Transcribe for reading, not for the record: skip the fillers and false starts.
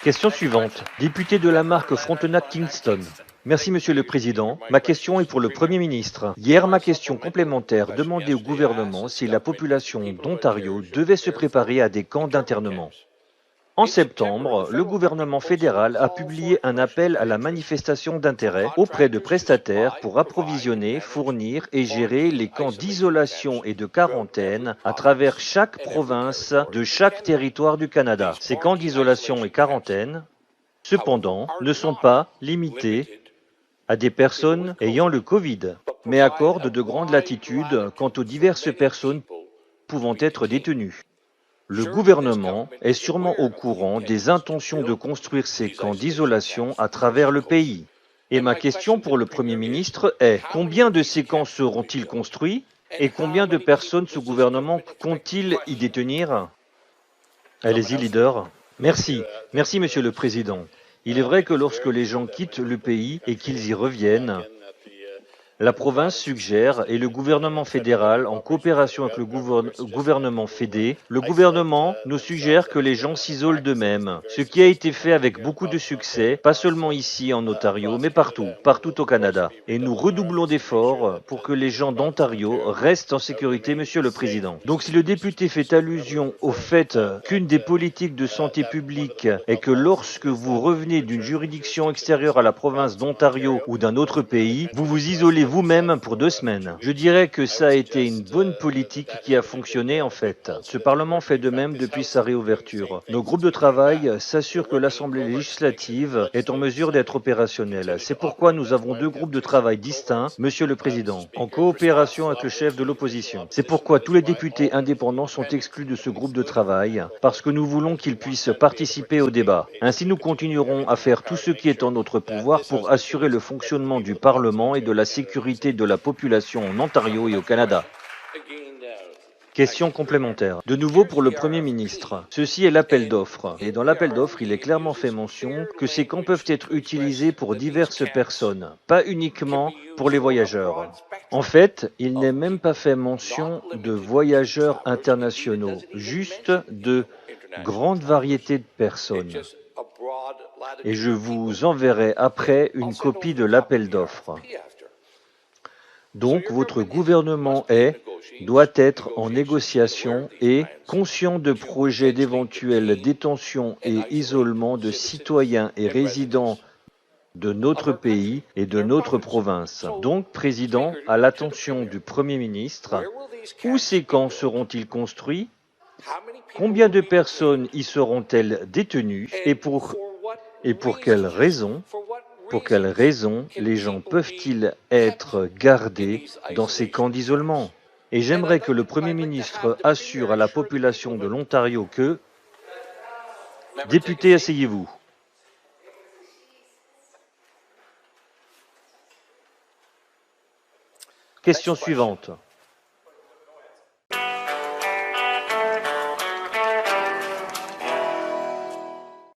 Question suivante. Député de la marque Frontenac-Kingston. Merci Monsieur le Président. Ma question est pour le Premier ministre. Hier, ma question complémentaire demandait au gouvernement si la population d'Ontario devait se préparer à des camps d'internement. En septembre, le gouvernement fédéral a publié un appel à la manifestation d'intérêt auprès de prestataires pour approvisionner, fournir et gérer les camps d'isolation et de quarantaine à travers chaque province de chaque territoire du Canada. Ces camps d'isolation et quarantaine, cependant, ne sont pas limités à des personnes ayant le Covid, mais accordent de grandes latitudes quant aux diverses personnes pouvant être détenues. Le gouvernement est sûrement au courant des intentions de construire ces camps d'isolation à travers le pays. Et ma question pour le Premier ministre est, combien de ces camps seront-ils construits et combien de personnes ce gouvernement compte-t-il y détenir? Allez-y, leader. Merci. Merci, Monsieur le Président. Il est vrai que lorsque les gens quittent le pays et qu'ils y reviennent, la province suggère, et le gouvernement fédéral, en coopération avec le gouvernement fédé, le gouvernement nous suggère que les gens s'isolent d'eux-mêmes, ce qui a été fait avec beaucoup de succès, pas seulement ici en Ontario, mais partout au Canada. Et nous redoublons d'efforts pour que les gens d'Ontario restent en sécurité, Monsieur le Président. Donc si le député fait allusion au fait qu'une des politiques de santé publique est que lorsque vous revenez d'une juridiction extérieure à la province d'Ontario ou d'un autre pays, vous vous isolez vous-même pour 2 semaines. Je dirais que ça a été une bonne politique qui a fonctionné en fait. Ce Parlement fait de même depuis sa réouverture. Nos groupes de travail s'assurent que l'Assemblée législative est en mesure d'être opérationnelle. C'est pourquoi nous avons 2 groupes de travail distincts, Monsieur le Président, en coopération avec le chef de l'opposition. C'est pourquoi tous les députés indépendants sont exclus de ce groupe de travail, parce que nous voulons qu'ils puissent participer au débat. Ainsi, nous continuerons à faire tout ce qui est en notre pouvoir pour assurer le fonctionnement du Parlement et de la sécurité de la population en Ontario et au Canada. Question complémentaire. De nouveau pour le Premier ministre. Ceci est l'appel d'offres. Et dans l'appel d'offres, il est clairement fait mention que ces camps peuvent être utilisés pour diverses personnes, pas uniquement pour les voyageurs. En fait, il n'est même pas fait mention de voyageurs internationaux, juste de grande variété de personnes. Et je vous enverrai après une copie de l'appel d'offres. Donc, votre gouvernement doit être en négociation et conscient de projets d'éventuelle détention et isolement de citoyens et résidents de notre pays et de notre province. Donc, Président, à l'attention du Premier ministre, où ces camps seront-ils construits? Combien de personnes y seront-elles détenues? Et pour quelles raisons? Pour quelles raisons les gens peuvent-ils être gardés dans ces camps d'isolement? Et j'aimerais que le Premier ministre assure à la population de l'Ontario que, députés, asseyez-vous. Question suivante.